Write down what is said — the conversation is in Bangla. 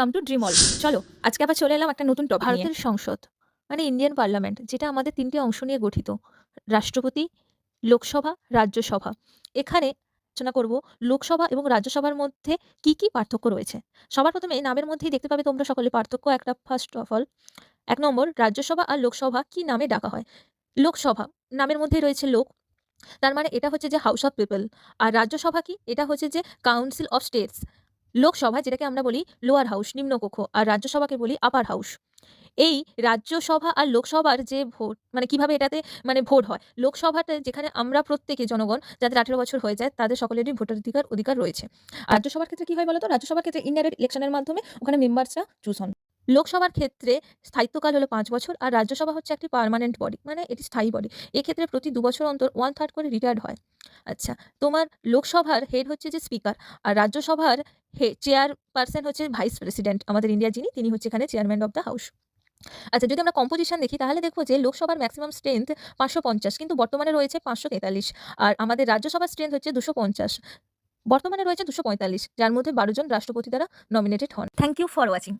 Welcome to dream all. চলো আজকে আবার চলে এলাম একটা নতুন টপিক নিয়ে। ভারতের সংসদ মানে ইন্ডিয়ান পার্লামেন্ট, যেটা আমাদের ৩টি অংশ নিয়ে গঠিত: রাষ্ট্রপতি, লোকসভা, রাজ্যসভা। এখানে আলোচনা করব লোকসভা এবং রাজ্যসভার মধ্যে কি কি পার্থক্য রয়েছে। সবার প্রথমে নামের মধ্যেই দেখতে পাবে তোমরা সকলে পার্থক্য একটা। ফার্স্ট অফ অল, ১ নম্বর, রাজ্যসভা আর লোকসভা কি নামে ডাকা হয়। লোকসভা নামের মধ্যেই রয়েছে লোক, তার মানে এটা হচ্ছে যে হাউস অফ পিপল। আর রাজ্যসভা কি, এটা হচ্ছে যে কাউন্সিল অফ স্টেটস। লোকসভা যেটাকে আমরা বলি লোয়ার হাউস, নিম্নকক্ষ, আর রাজ্যসভাকে বলি আপার হাউস। এই রাজ্যসভা আর লোকসভার যে ভোট, মানে কিভাবে এটাতে মানে ভোট হয়, লোকসভাতে যেখানে আমরা প্রত্যেকে জনগণ যাদের ১৮ বছর হয়ে যায় তাদের সকলেরই ভোটার অধিকার রয়েছে। আর রাজ্যসভার ক্ষেত্রে কি হয় বলতো, রাজ্যসভার ক্ষেত্রে ইনডাইরেক্ট ইলেকশনের মাধ্যমে ওখানে মেম্বার্সরা চুজ হন। লোকসভার ক্ষেত্রে স্থায়িত্বকাল হলো ৫ বছর, আর রাজ্যসভা হচ্ছে একটি পার্মানেন্ট বডি, মানে এটি স্থায়ী বডি। এক্ষেত্রে প্রতি ২ বছর অন্তর 1/3 করে রিটায়ার্ড হয়। আচ্ছা, তোমার লোকসভার হেড হচ্ছে যে স্পিকার, আর রাজ্যসভার চেয়ারপারসন হচ্ছে ভাইস প্রেসিডেন্ট। আমাদের ইন্ডিয়া যিনি, তিনি হচ্ছে এখানে চেয়ারম্যান অফ দ্য হাউস। আচ্ছা, যদি আমরা কম্পোজিশন দেখি তাহলে দেখবো যে লোকসভার ম্যাক্সিমাম স্ট্রেংথ ৫৫০, কিন্তু বর্তমানে রয়েছে ৫৪৩। আর আমাদের রাজ্যসভার স্ট্রেংথ হচ্ছে ২৫০, বর্তমানে রয়েছে ২৪৫, যার মধ্যে ১২ জন রাষ্ট্রপতি দ্বারা নমিনেটেড হন। Thank you for watching.